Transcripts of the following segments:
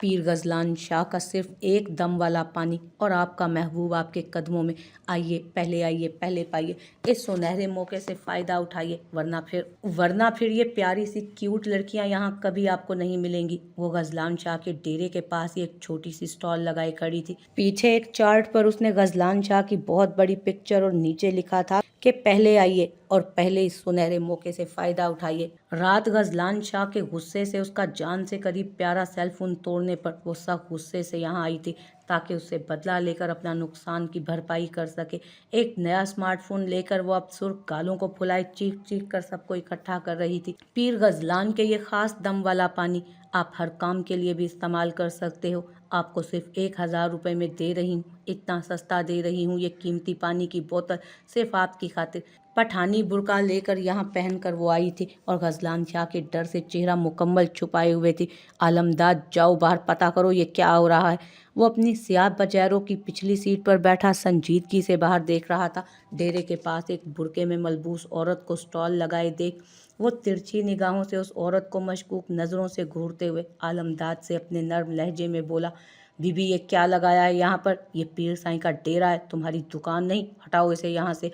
पीर गजलान शाह का सिर्फ एक दम वाला पानी और आपका महबूब आपके कदमों में। आइए पहले पाइए इस सुनहरे मौके से फ़ायदा उठाइए, वरना फिर ये प्यारी सी क्यूट लड़कियां यहाँ कभी आपको नहीं मिलेंगी। वो गजलान शाह के डेरे के पास ही एक छोटी सी स्टॉल लगाई खड़ी थी। पीछे एक चार्ट पर उसने गजलान शाह की बहुत बड़ी पिक्चर और नीचे लिखा था कि पहले आइए और पहले इस सुनहरे मौके से फायदा उठाइए। रात गजलान शाह के गुस्से से, उसका जान से करीब प्यारा सेल फोन तोड़ने पर वो सख्त गुस्से से यहाँ आई थी ताकि उससे बदला लेकर अपना नुकसान की भरपाई कर सके। एक नया स्मार्टफोन लेकर वो अब सुर्ख गालों को फुलाए चीख चीख कर सबको इकट्ठा कर रही थी। पीर गजलान के ये खास दम वाला पानी आप हर काम के लिए भी इस्तेमाल कर सकते हो। आपको सिर्फ 1000 रुपये में दे रही हूँ, इतना सस्ता दे रही हूँ ये कीमती पानी की बोतल सिर्फ आपकी खातिर। पठानी बुर्का लेकर यहाँ पहनकर वो आई थी और गजलान शाह के डर से चेहरा मुकम्मल छुपाए हुए थी। आलमदाद, जाओ बाहर पता करो ये क्या हो रहा है। वो अपनी सियाह बचैरों की पिछली सीट पर बैठा संजीदगी से बाहर देख रहा था। डेरे के पास एक बुर्के में मलबूस औरत को स्टॉल लगाए देख वो तिरछी निगाहों से उस औरत को मशकूक नज़रों से घूरते हुए आलमदाद से अपने नर्म लहजे में बोला, बीबी ये क्या लगाया है यहाँ पर? ये पीर साईं का डेरा है, तुम्हारी दुकान नहीं, हटाओ इसे यहाँ से।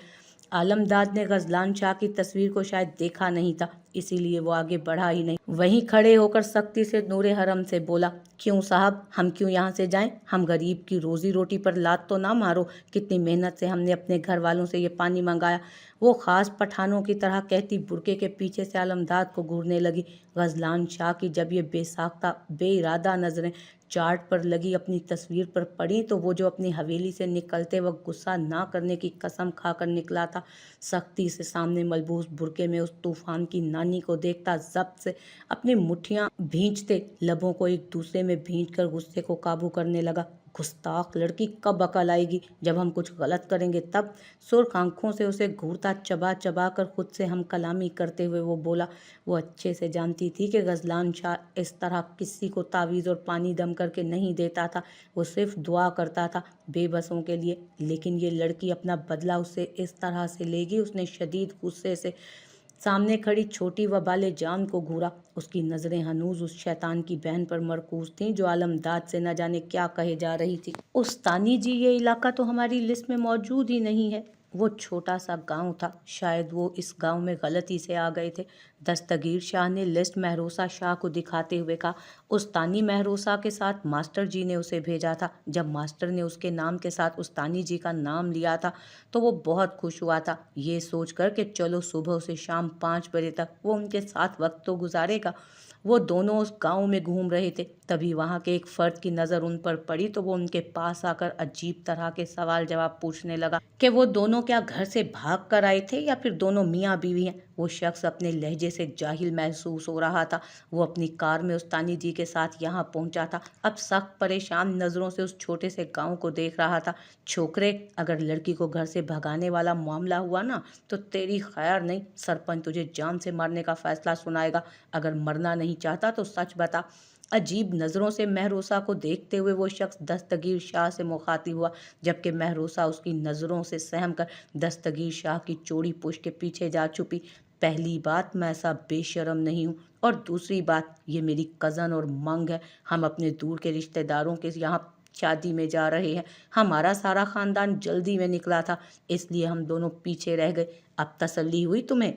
आलमदाद ने गजलान शाह की तस्वीर को शायद देखा नहीं था, इसीलिए वो आगे बढ़ा ही नहीं। वहीं खड़े होकर सख्ती से नूरे हरम से बोला, क्यों साहब, हम क्यों यहाँ से जाएं? हम गरीब की रोजी रोटी पर लात तो ना मारो। कितनी मेहनत से हमने अपने घर वालों से ये पानी मंगाया। वो खास पठानों की तरह कहती बुर्के के पीछे से आलमदाद को घूरने लगी। गजलान शाह की जब ये बेसाख्ता बेइरादा नजरें चार्ट पर लगी अपनी तस्वीर पर पड़ी तो वो जो अपनी हवेली से निकलते वक्त गुस्सा ना करने की कसम खाकर निकला था, सख्ती से सामने मलबूस बुर्के में उस तूफान की नानी को देखता जब्त से अपनी मुट्ठियां भींचते लबों को एक दूसरे में भींच कर गुस्से को काबू करने लगा। गुस्ताख लड़की, कब अकल आएगी? जब हम कुछ गलत करेंगे तब। सुर्ख आंखों से उसे घूरता चबा चबा कर खुद से हम कलामी करते हुए वो बोला। वो अच्छे से जानती थी कि गजलान शाह इस तरह किसी को तावीज़ और पानी दम करके नहीं देता था, वो सिर्फ दुआ करता था बेबसों के लिए। लेकिन ये लड़की अपना बदला उससे इस तरह से लेगी। उसने शदीद गुस्से से सामने खड़ी छोटी व बाले जान को घूरा। उसकी नज़रें हनूज उस शैतान की बहन पर मरकूज थीं जो आलमदाद से न जाने क्या कहे जा रही थी। उस्तानी जी, ये इलाका तो हमारी लिस्ट में मौजूद ही नहीं है। वो छोटा सा गांव था, शायद वो इस गांव में गलती से आ गए थे। दस्तगीर शाह ने लिस्ट महरोसा शाह को दिखाते हुए कहा, उस्तानी महरोसा के साथ मास्टर जी ने उसे भेजा था। जब मास्टर ने उसके नाम के साथ उस्तानी जी का नाम लिया था तो वो बहुत खुश हुआ था, ये सोचकर कि चलो सुबह से शाम 5 बजे तक वो उनके साथ वक्त तो गुजारेगा। वो दोनों उस गांव में घूम रहे थे, तभी वहां के एक फर्द की नज़र उन पर पड़ी तो वो उनके पास आकर अजीब तरह के सवाल जवाब पूछने लगा कि वो दोनों क्या घर से भाग कर आए थे या फिर दोनों मियाँ बीवी हैं। वो शख्स अपने लहजे से जाहिल महसूस हो रहा था। वो अपनी कार में उस्तानी जी के साथ यहाँ पहुँचा था। अब सख्त परेशान नज़रों से उस छोटे से गाँव को देख रहा था। छोकरे, अगर लड़की को घर से भगाने वाला मामला हुआ ना तो तेरी खैर नहीं, सरपंच तुझे जान से मारने का फैसला सुनाएगा। अगर मरना नहीं चाहता तो सच बता। अजीब नज़रों से महरोसा को देखते हुए वो शख्स दस्तगीर शाह से मुखातिब हुआ, जबकि महरोसा उसकी नज़रों से सहम कर दस्तगीर शाह की चौड़ी पुश्त के पीछे जा छुपी। पहली बात, मैं ऐसा बेशरम नहीं हूँ, और दूसरी बात, ये मेरी कज़न और मंग है। हम अपने दूर के रिश्तेदारों के यहाँ शादी में जा रहे हैं। हमारा सारा ख़ानदान जल्दी में निकला था, इसलिए हम दोनों पीछे रह गए। अब तसल्ली हुई तुम्हें?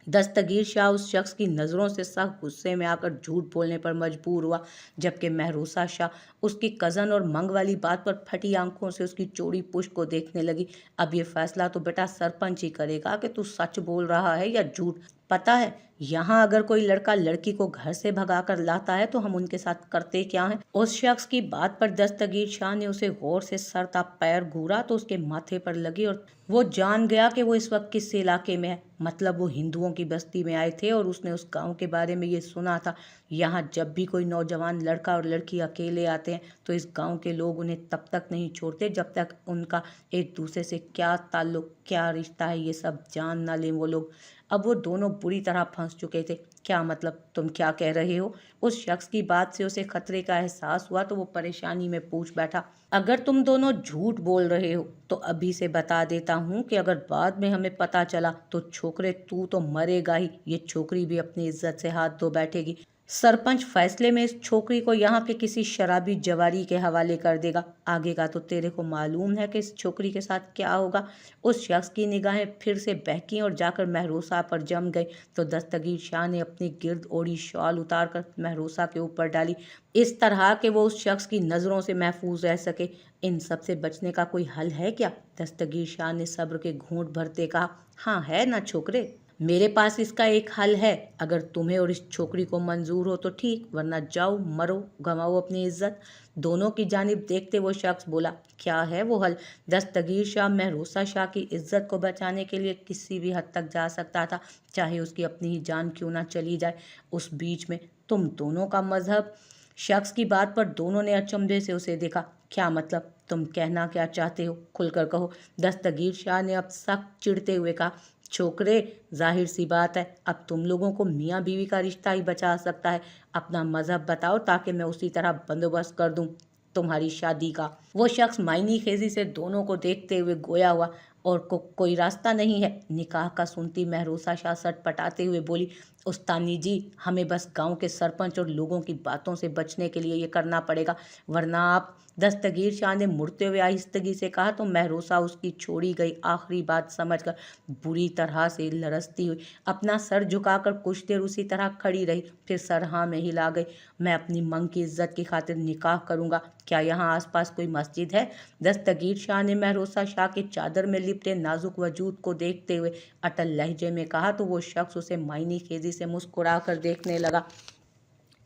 दस्तगीर शाह उस शख्स की नज़रों से सख्त गुस्से में आकर झूठ बोलने पर मजबूर हुआ, जबकि महरोसा शाह उसकी कज़न और मंग वाली बात पर फटी आंखों से उसकी चौड़ी पुश्त को देखने लगी। अब ये फैसला तो बेटा सरपंच ही करेगा कि तू सच बोल रहा है या झूठ। पता है, यहाँ अगर कोई लड़का लड़की को घर से भगा कर लाता है तो हम उनके साथ करते क्या हैं? उस शख्स की बात पर दस्तगीर शाह ने उसे गौर से सर तक पैर घूरा तो उसके माथे पर लगी और वो जान गया कि वो इस वक्त किस इलाके में है। मतलब वो हिंदुओं की बस्ती में आए थे और उसने उस गांव के बारे में ये सुना था। यहाँ जब भी कोई नौजवान लड़का और लड़की अकेले आते हैं तो इस गांव के लोग उन्हें तब तक नहीं छोड़ते जब तक उनका एक दूसरे से क्या ताल्लुक, क्या रिश्ता है, ये सब जान ना लें वो लोग। अब वो दोनों बुरी तरह फंस चुके थे। क्या मतलब, तुम क्या कह रहे हो? उस शख्स की बात से उसे खतरे का एहसास हुआ तो वो परेशानी में पूछ बैठा, अगर तुम दोनों झूठ बोल रहे हो तो अभी से बता देता हूँ कि अगर बाद में हमें पता चला तो छोकरे तू तो मरेगा ही, ये छोकरी भी अपनी इज्जत से हाथ धो बैठेगी। सरपंच फैसले में इस छोकरी को यहाँ के किसी शराबी जवारी के हवाले कर देगा। आगे का तो तेरे को मालूम है कि इस छोकरी के साथ क्या होगा। उस शख्स की निगाहें फिर से बहकी और जाकर महरोसा पर जम गई तो दस्तगीर शाह ने अपनी गिर्द ओढ़ी शॉल उतारकर महरोसा के ऊपर डाली, इस तरह के वो उस शख्स की नज़रों से महफूज रह सके। इन सब से बचने का कोई हल है क्या? दस्तगीर शाह ने सब्र के घूंट भरते कहा। हाँ है ना छोकरे, मेरे पास इसका एक हल है। अगर तुम्हें और इस छोकरी को मंजूर हो तो ठीक, वरना जाओ मरो, गंवाओ अपनी इज्जत। दोनों की जानिब देखते वो शख्स बोला। क्या है वो हल? दस्तगीर शाह महरोसा शाह की इज्जत को बचाने के लिए किसी भी हद तक जा सकता था, चाहे उसकी अपनी ही जान क्यों ना चली जाए। उस बीच में तुम दोनों का मजहब। शख्स की बात पर दोनों ने अचंभे से उसे देखा। क्या मतलब? तुम कहना क्या चाहते हो? खुलकर कहो। दस्तगीर शाह ने अब सख्त चिढ़ते हुए कहा। छोकरे, जाहिर सी बात है अब तुम लोगों को मियाँ बीवी का रिश्ता ही बचा सकता है। अपना मजहब बताओ ताकि मैं उसी तरह बंदोबस्त कर दूं तुम्हारी शादी का। वो शख्स मायनी खेजी से दोनों को देखते हुए गोया हुआ। और कोई रास्ता नहीं है? निकाह का सुनती महरोसा शाह सटपटाते हुए बोली। उस्तानी जी, हमें बस गांव के सरपंच और लोगों की बातों से बचने के लिए ये करना पड़ेगा, वरना आप। दस्तगीर शाह ने मुड़ते हुए आहिस्तगी से कहा तो महरोसा उसकी छोड़ी गई आखिरी बात समझकर बुरी तरह से लरसती हुई अपना सर झुकाकर कुछ देर उसी तरह खड़ी रही, फिर सर हाँ में हिला गई। मैं अपनी मंग की इज्जत की खातिर निकाह करूंगा। क्या यहाँ आसपास कोई मस्जिद है? दस्तगीर शाह ने महरोसा शाह के चादर में लिपटे नाजुक वजूद को देखते हुए अटल लहजे में कहा तो वो शख्स उसे मायनी खेजी से मुस्कुरा कर देखने लगा।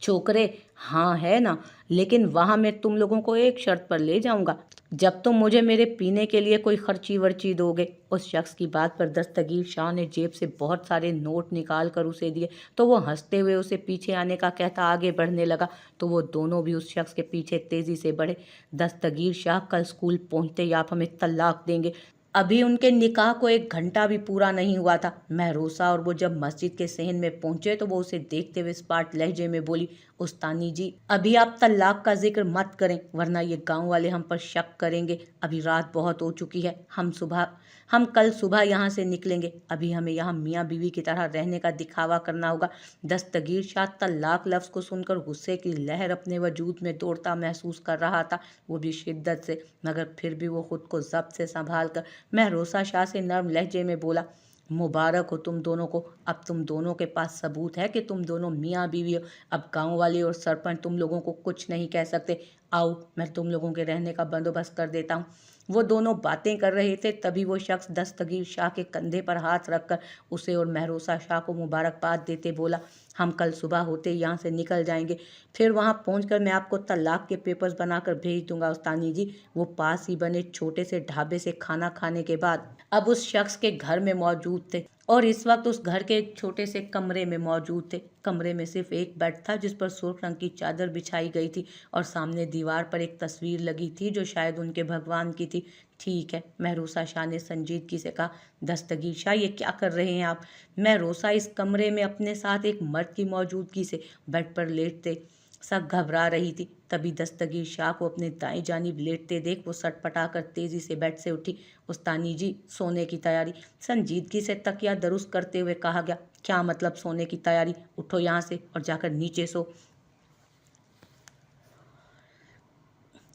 छोकरे, हाँ है ना, लेकिन वहां मैं तुम लोगों को एक शर्त पर ले जाऊंगा, जब तुम मुझे मेरे पीने के लिए कोई खर्ची वर्ची दोगे। उस शख्स की बात पर दस्तगीर शाह ने जेब से बहुत सारे नोट निकाल कर उसे दिए तो वो हंसते हुए उसे पीछे आने का कहता आगे बढ़ने लगा तो वो दोनों भी उस शख्स के पीछे तेजी से बढ़े। दस्तगीर शाह, कल स्कूल पहुंचते ही आप हमें तलाक देंगे। अभी उनके निकाह को 1 घंटा भी पूरा नहीं हुआ था। महरोसा और वो जब मस्जिद के सहन में पहुंचे तो वो उसे देखते हुए स्पाट लहजे में बोली। उस्तानी जी, अभी आप तलाक का जिक्र मत करें, वरना ये गांव वाले हम पर शक करेंगे। अभी रात बहुत हो चुकी है, हम कल सुबह यहाँ से निकलेंगे। अभी हमें यहाँ मियाँ बीवी की तरह रहने का दिखावा करना होगा। दस्तगीर शाह तलाक लफ्ज़ को सुनकर गुस्से की लहर अपने वजूद में दौड़ता महसूस कर रहा था, वो भी शिद्दत से, मगर फिर भी वो खुद को जब्त से संभाल कर महरोसा शाह से नर्म लहजे में बोला। मुबारक हो तुम दोनों को, अब तुम दोनों के पास सबूत है कि तुम दोनों मियाँ बीवी हो। अब गांव वाले और सरपंच तुम लोगों को कुछ नहीं कह सकते। आओ, मैं तुम लोगों के रहने का बंदोबस्त कर देता हूँ। वो दोनों बातें कर रहे थे, तभी वो शख्स दस्तगीर शाह के कंधे पर हाथ रखकर उसे और महरोसा शाह को मुबारकबाद देते बोला। हम कल सुबह होते ही यहाँ से निकल जाएंगे, फिर वहाँ पहुँचकर मैं आपको तलाक के पेपर्स बनाकर भेज दूंगा। उस्तानी जी, वो पास ही बने छोटे से ढाबे से खाना खाने के बाद अब उस शख्स के घर में मौजूद थे और इस वक्त उस घर के एक छोटे से कमरे में मौजूद थे। कमरे में सिर्फ एक बेड था जिस पर सुर्ख रंग की चादर बिछाई गई थी और सामने दीवार पर एक तस्वीर लगी थी जो शायद उनके भगवान की थी। ठीक है, महरोसा शाह ने संजीदगी से कहा। दस्तगीर शाह, ये क्या कर रहे हैं आप? महरोसा इस कमरे में अपने साथ एक मर्द की मौजूदगी से बेड पर लेटते सब घबरा रही थी। तभी दस्तगीर शाह को अपने दाएं जानिब लेटते देख वो सटपटा कर तेजी से बेड से उठी। उस्तानी जी, सोने की तैयारी, संजीदगी से तकिया दुरुस्त करते हुए कहा गया। क्या मतलब सोने की तैयारी? उठो यहाँ से और जाकर नीचे सो।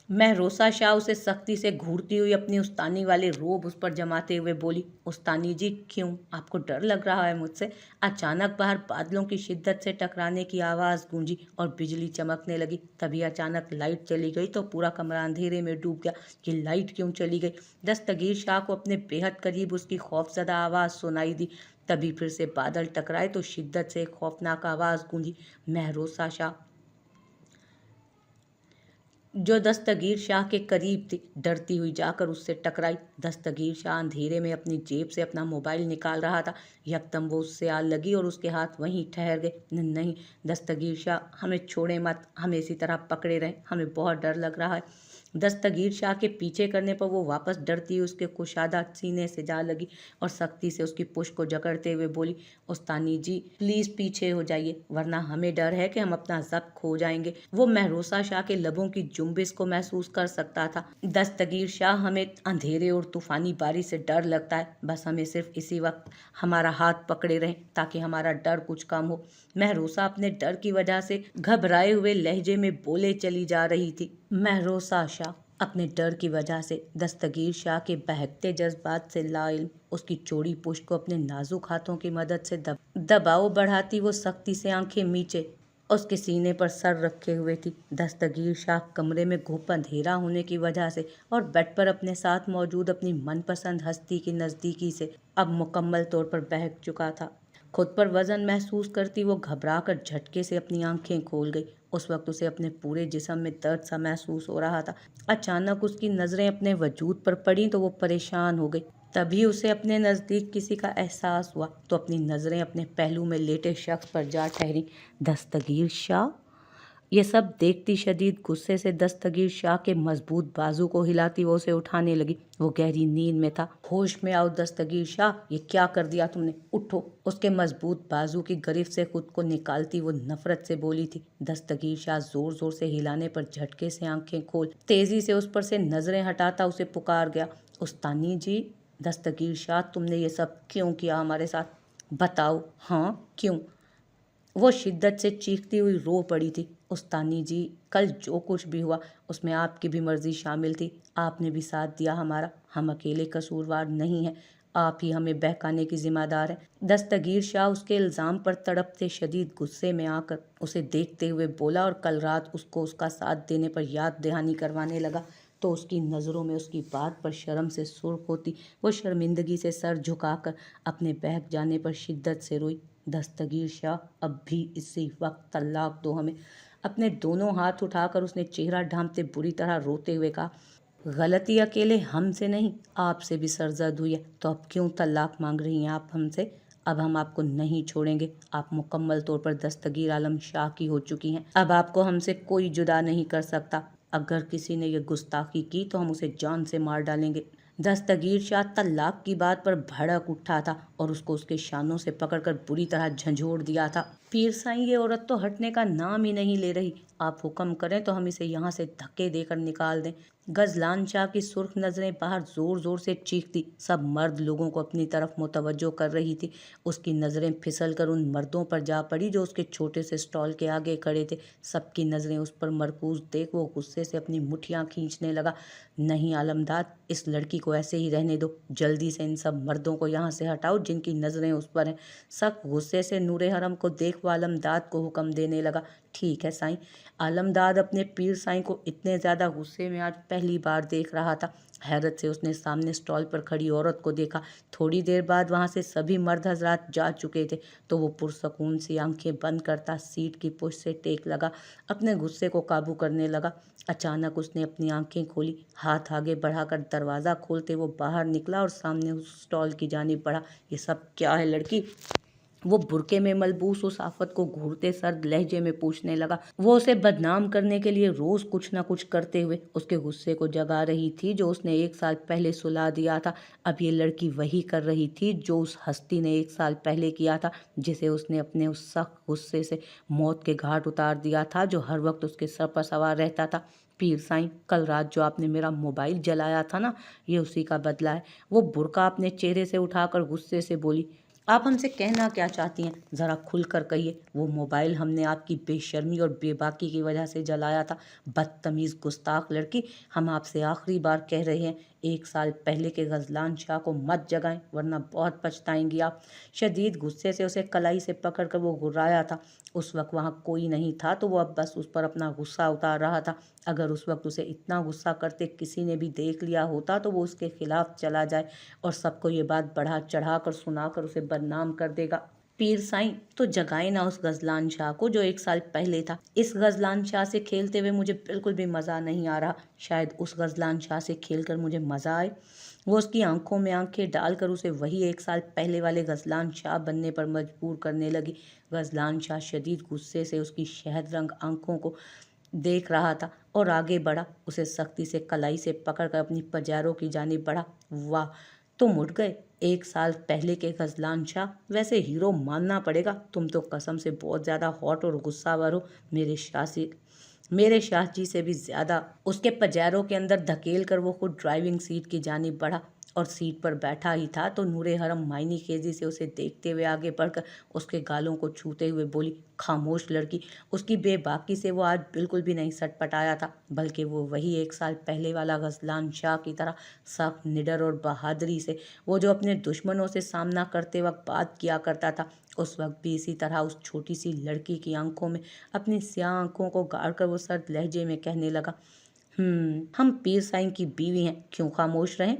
महरोसा शाह उसे सख्ती से घूरती हुई अपनी उस्तानी वाले रोब उस पर जमाते हुए बोली। उस्तानी जी, क्यों, आपको डर लग रहा है मुझसे? अचानक बाहर बादलों की शिद्दत से टकराने की आवाज़ गूंजी और बिजली चमकने लगी। तभी अचानक लाइट चली गई तो पूरा कमरा अंधेरे में डूब गया। कि लाइट क्यों चली गई? दस्तगीर शाह को अपने बेहद करीब उसकी खौफजदा आवाज़ सुनाई दी। तभी फिर से बादल टकराए तो शिद्दत से एक खौफनाक आवाज़ गूंजी। महरोसा शाह, जो दस्तगीर शाह के करीब थी, डरती हुई जाकर उससे टकराई। दस्तगीर शाह अंधेरे में अपनी जेब से अपना मोबाइल निकाल रहा था। यकदम वो उससे आ लगी और उसके हाथ वहीं ठहर गए। नहीं दस्तगीर शाह, हमें छोड़े मत, हमें इसी तरह पकड़े रहें, हमें बहुत डर लग रहा है। दस्तगीर शाह के पीछे करने पर वो वापस डरती हुई उसके कुशादा सीने से जा लगी और सख्ती से उसकी पुष्ट को जकड़ते हुए बोली, उस्तानी जी प्लीज पीछे हो जाइए, वरना हमें डर है कि हम अपना ज़ब्त खो जाएंगे। वो महरोसा शाह के लबों की जुम्बिश को महसूस कर सकता था। दस्तगीर शाह, हमें अंधेरे और तूफानी बारिश से डर लगता है, बस हमें सिर्फ इसी वक्त हमारा हाथ पकड़े रहें ताकि हमारा डर कुछ कम हो। महरोसा अपने डर की वजह से घबराए हुए लहजे में बोले चली जा रही थी। महरोसा शाह अपने डर की वजह से दस्तगीर शाह के बहकते जज्बात से लाइल्म उसकी चौड़ी पुष्ट को अपने नाजुक हाथों की मदद से दबाव बढ़ाती वो सख्ती से आंखें नीचे उसके सीने पर सर रखे हुए थी। दस्तगीर शाह कमरे में घुप अंधेरा होने की वजह से और बेड पर अपने साथ मौजूद अपनी मनपसंद हस्ती की नज़दीकी से अब मुकम्मल तौर पर बहक चुका था। खुद पर वजन महसूस करती वो घबरा कर झटके से अपनी आंखें खोल गई। उस वक्त उसे अपने पूरे जिस्म में दर्द सा महसूस हो रहा था। अचानक उसकी नज़रें अपने वजूद पर पड़ी तो वो परेशान हो गई। तभी उसे अपने नज़दीक किसी का एहसास हुआ तो अपनी नज़रें अपने पहलू में लेटे शख्स पर जा ठहरी। दस्तगीर शाह। ये सब देखती शदीद गुस्से से दस्तगीर शाह के मजबूत बाजू को हिलाती वो उसे उठाने लगी। वो गहरी नींद में था। होश में आओ दस्तगीर शाह, ये क्या कर दिया तुमने, उठो। उसके मजबूत बाजू की गिरफ्त से खुद को निकालती वो नफरत से बोली थी। दस्तगीर शाह जोर जोर से हिलाने पर झटके से आंखें खोल तेजी से उस पर से नजरें हटाता उसे पुकार गया, उस्तानी जी। दस्तगीर शाह, तुमने ये सब क्यों किया हमारे साथ, बताओ। हाँ क्यों? वो शिद्दत से चीखती हुई रो पड़ी थी। उस्तानी जी, कल जो कुछ भी हुआ उसमें आपकी भी मर्जी शामिल थी। आपने भी साथ दिया हमारा। हम अकेले कसूरवार नहीं हैं। आप ही हमें बहकाने की जिम्मेदार हैं। दस्तगीर शाह उसके इल्ज़ाम पर तड़पते शदीद गुस्से में आकर उसे देखते हुए बोला और कल रात उसको उसका साथ देने पर याद दहानी करवाने लगा तो उसकी नज़रों में उसकी बात पर शर्म से सुर्ख होती वो शर्मिंदगी से सर झुकाकर अपने बहक जाने पर शिद्दत से रोई। दस्तगीर शाह, अब भी इसी वक्त तलाक दो हमें। अपने दोनों हाथ उठाकर उसने चेहरा ढांपते बुरी तरह रोते हुए कहा, गलती अकेले हमसे नहीं, आपसे भी सरजद हुई है, तो अब क्यों तलाक मांग रही हैं आप हमसे? अब हम आपको नहीं छोड़ेंगे। आप मुकम्मल तौर पर दस्तगीर आलम शाह की हो चुकी हैं। अब आपको हमसे कोई जुदा नहीं कर सकता। अगर किसी ने यह गुस्ताखी की तो हम उसे जान से मार डालेंगे। दस्तगीर शाह तलाक की बात पर भड़क उठा था और उसको उसके शानों से पकड़कर बुरी तरह झंझोड़ दिया था। पीर साईं, ये औरत तो हटने का नाम ही नहीं ले रही। आप हुक्म करें तो हम इसे यहाँ से धक्के देकर निकाल दें। गजलान शाह की सुर्ख नजरें बाहर जोर जोर से चीखती सब मर्द लोगों को अपनी तरफ मुतवज्जो कर रही थी। उसकी नजरें फिसल कर उन मर्दों पर जा पड़ी जो उसके छोटे से स्टॉल के आगे खड़े थे। सबकी नजरें उस पर मरकूज देख वो गुस्से से अपनी मुठियां खींचने लगा। नहीं आलमदाद, इस लड़की को ऐसे ही रहने दो। जल्दी से इन सब मर्दों को यहाँ से हटाओ जिनकी नजरें उस पर हैं। सख्त गुस्से से नूरे हरम को देख वो आलमदाद को हुक्म देने लगा, ठीक है साईं। आलमदाद अपने पीर साईं को इतने ज़्यादा गुस्से में आज पहली बार देख रहा था। हैरत से उसने सामने स्टॉल पर खड़ी औरत को देखा। थोड़ी देर बाद वहां से सभी मर्द हजरात जा चुके थे तो वो पुरसकून सी आंखें बंद करता सीट की पुश से टेक लगा, अपने गुस्से को काबू करने लगा। अचानक उसने अपनी आंखें खोली, हाथ आगे बढ़ाकर दरवाज़ा खोलते वो बाहर निकला और सामने उस स्टॉल की जानिब बढ़ा। ये सब क्या है लड़की? वो बुरके में मलबूस उस आफत को घूरते सर्द लहजे में पूछने लगा। वो उसे बदनाम करने के लिए रोज कुछ ना कुछ करते हुए उसके गुस्से को जगा रही थी जो उसने 1 साल पहले सुला दिया था। अब ये लड़की वही कर रही थी जो उस हस्ती ने 1 साल पहले किया था, जिसे उसने अपने उस सख्त गुस्से से मौत के घाट उतार दिया था, जो हर वक्त उसके सर पर सवार रहता था। पीर साईं, कल रात जो आपने मेरा मोबाइल जलाया था ना, ये उसी का बदला है। वो बुरका अपने चेहरे से उठाकर गुस्से से बोली, आप हमसे कहना क्या चाहती हैं, ज़रा खुल कर कहिए। वो मोबाइल हमने आपकी बेशर्मी और बेबाकी की वजह से जलाया था। बदतमीज़ गुस्ताख लड़की, हम आपसे आखिरी बार कह रहे हैं, 1 साल पहले के गजलान शाह को मत जगाएं वरना बहुत पछताएंगी आप। शदीद गुस्से से उसे कलाई से पकड़कर वो घुराया था। उस वक्त वहाँ कोई नहीं था तो वो अब बस उस पर अपना गुस्सा उतार रहा था। अगर उस वक्त उसे इतना गुस्सा करते किसी ने भी देख लिया होता तो वो उसके खिलाफ चला जाए और सबको ये बात बढ़ा चढ़ा कर सुनाकर उसे बदनाम कर देगा। पीर साईं, तो जगाए ना उस गजलान शाह को जो 1 साल पहले था। इस गजलान शाह से खेलते हुए मुझे बिल्कुल भी मज़ा नहीं आ रहा। शायद उस गजलान शाह से खेलकर मुझे मज़ा आए। वो उसकी आंखों में आंखें डालकर उसे वही 1 साल पहले वाले गजलान शाह बनने पर मजबूर करने लगी। गजलान शाह शदीद गुस्से से उसकी शहद रंग आंखों को देख रहा था और आगे बढ़ा। उसे सख्ती से कलाई से पकड़कर अपनी पजारों की जानिब बढ़ा। वाह, तुम उठ गए, 1 साल पहले के गजलान शाह। वैसे हीरो मानना पड़ेगा, तुम तो कसम से बहुत ज़्यादा हॉट और गुस्सावर हो। मेरे शाह जी से भी ज़्यादा। उसके पजारों के अंदर धकेल कर वो खुद ड्राइविंग सीट की जानिब बढ़ा और सीट पर बैठा ही था तो नूरे हरम मायनी खेजी से उसे देखते हुए आगे बढ़कर उसके गालों को छूते हुए बोली, खामोश लड़की। उसकी बेबाकी से वो आज बिल्कुल भी नहीं सटपटाया था, बल्कि वो वही 1 साल पहले वाला गजलान शाह की तरह सख्त, निडर और बहादुरी से, वो जो अपने दुश्मनों से सामना करते वक्त बात किया करता था, उस वक्त भी इसी तरह उस छोटी सी लड़की की आंखों में अपनी स्याह आंखों को गाड़कर वो सर्द लहजे में कहने लगा, हम पीर साईं की बीवी हैं, क्यों खामोश रहें।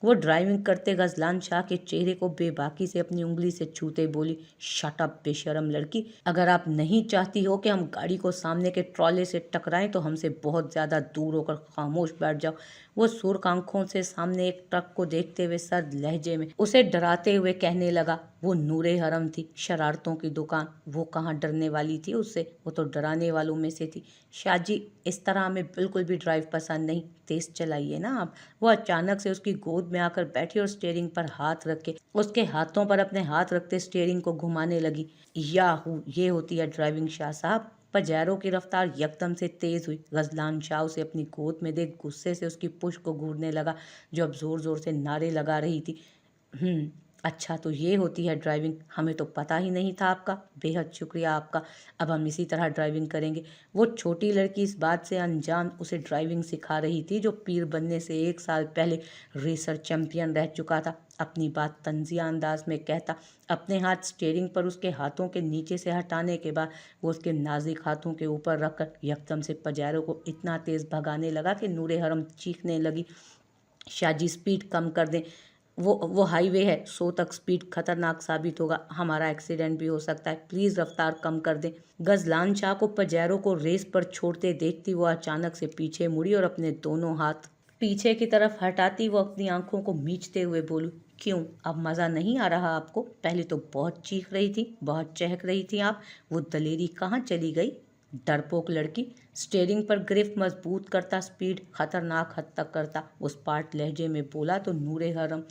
वो ड्राइविंग करते गजलान शाह के चेहरे को बेबाकी से अपनी उंगली से छूते बोली, शट अप बेशरम लड़की। अगर आप नहीं चाहती हो कि हम गाड़ी को सामने के ट्रॉले से टकराएं तो हमसे बहुत ज़्यादा दूर होकर खामोश बैठ जाओ। वो सुर्ख आंखों से सामने एक ट्रक को देखते हुए सर्द लहजे में उसे डराते हुए कहने लगा, वो नूरे हरम थी, शरारतों की दुकान। वो कहाँ डरने वाली थी उससे, वो तो डराने वालों में से थी। शाह जी, इस तरह हमें बिल्कुल भी ड्राइव पसंद नहीं, तेज चलाइए ना आप। वो अचानक से उसकी गोद में आकर बैठी और स्टीयरिंग पर हाथ रख के उसके हाथों पर अपने हाथ रखते स्टीयरिंग को घुमाने लगी। याहू, ये होती है ड्राइविंग शाह साहब। पजैरों की रफ्तार यकदम से तेज हुई। गजलान शाह उसे अपनी गोद में देख गुस्से से उसकी पुश्त को घूरने लगा, जो अब जोर जोर से नारे लगा रही थी। अच्छा, तो ये होती है ड्राइविंग, हमें तो पता ही नहीं था आपका। बेहद शुक्रिया आपका, अब हम इसी तरह ड्राइविंग करेंगे। वो छोटी लड़की इस बात से अनजान उसे ड्राइविंग सिखा रही थी, जो पीर बनने से 1 साल पहले रेसर चैंपियन रह चुका था। अपनी बात तंजिया अंदाज में कहता, अपने हाथ स्टीयरिंग पर उसके हाथों के नीचे से हटाने के बाद वो उसके नाजुक हाथों के ऊपर रखकर यकदम से पजारों को इतना तेज भगाने लगा कि नूरे हरम चीखने लगी, शाहजी स्पीड कम कर दें, वो हाईवे है, 100 तक स्पीड खतरनाक साबित होगा, हमारा एक्सीडेंट भी हो सकता है, प्लीज़ रफ्तार कम कर दें। गजलान शाह को पजैरों को रेस पर छोड़ते देखती वो अचानक से पीछे मुड़ी और अपने दोनों हाथ पीछे की तरफ हटाती वो अपनी आंखों को मींचते हुए बोली, क्यों, अब मज़ा नहीं आ रहा आपको? पहले तो बहुत चीख रही थी, बहुत चहक रही थी आप, वो दलेरी कहाँ चली गई? डरपोक लड़की। स्टीयरिंग पर गिरफ्त मजबूत करता, स्पीड खतरनाक हद तक करता, उस पार्ट लहजे में बोला तो नूरे हरम,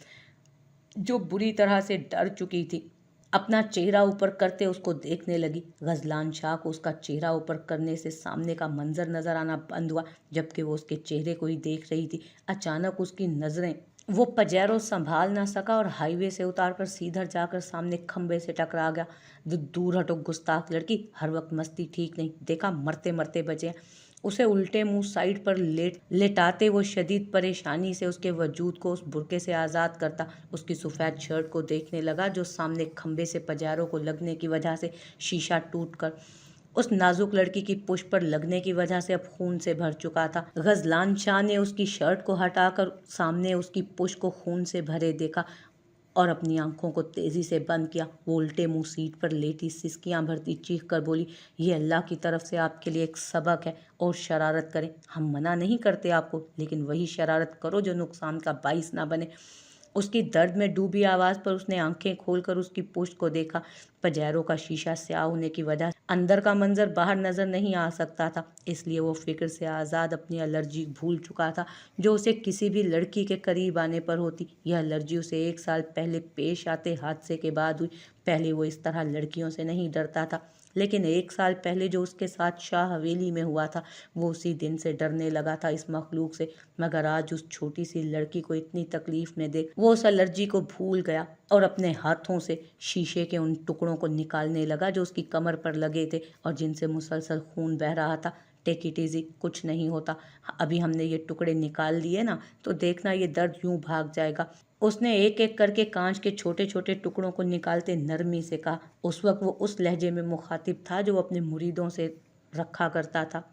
जो बुरी तरह से डर चुकी थी, अपना चेहरा ऊपर करते उसको देखने लगी। गजलान शाह को उसका चेहरा ऊपर करने से सामने का मंजर नजर आना बंद हुआ, जबकि वो उसके चेहरे को ही देख रही थी। अचानक उसकी नजरें वो पजेरो संभाल ना सका और हाईवे से उतारकर सीधर जाकर सामने खंबे से टकरा गया। दूर हटो गुस्ताख लड़की, हर वक्त मस्ती ठीक नहीं, देखा मरते मरते बचे हैं। उसे उल्टे मुंह साइड पर लेटाते वो शदीद परेशानी से उसके वजूद को उस बुरके से आज़ाद करता उसकी सफ़ेद शर्ट को देखने लगा, जो सामने खंबे से पजारों को लगने की वजह से शीशा टूटकर उस नाजुक लड़की की पुष्प पर लगने की वजह से अब खून से भर चुका था। गजलान शाह ने उसकी शर्ट को हटाकर सामने उसकी पुष्प को खून से भरे देखा और अपनी आंखों को तेजी से बंद किया। वो उल्टे मुंह सीट पर लेटी सिसकियां भरती चीख कर बोली, ये अल्लाह की तरफ से आपके लिए एक सबक है, और शरारत करें, हम मना नहीं करते आपको, लेकिन वही शरारत करो जो नुकसान का बाइस ना बने। उसकी दर्द में डूबी आवाज़ पर उसने आंखें खोलकर उसकी पुश्त को देखा। पजैरों का शीशा स्याह होने की वजह से अंदर का मंजर बाहर नजर नहीं आ सकता था, इसलिए वो फिक्र से आज़ाद अपनी एलर्जी भूल चुका था, जो उसे किसी भी लड़की के करीब आने पर होती। यह एलर्जी उसे 1 साल पहले पेश आते हादसे के बाद हुई। पहले वो इस तरह लड़कियों से नहीं डरता था, लेकिन 1 साल पहले जो उसके साथ शाह हवेली में हुआ था, वो उसी दिन से डरने लगा था इस मखलूक से। मगर आज उस छोटी सी लड़की को इतनी तकलीफ में देख वो उस एलर्जी को भूल गया और अपने हाथों से शीशे के उन टुकड़ों को निकालने लगा जो उसकी कमर पर लगे थे और जिनसे मुसलसल खून बह रहा था। टेक इट इजी, कुछ नहीं होता, अभी हमने ये टुकड़े निकाल दिए ना, तो देखना ये दर्द यूं भाग जाएगा। उसने एक एक करके कांच के छोटे छोटे टुकड़ों को निकालते नरमी से कहा। उस वक्त वो उस लहजे में मुखातिब था जो वो अपने मुरीदों से रखा करता था।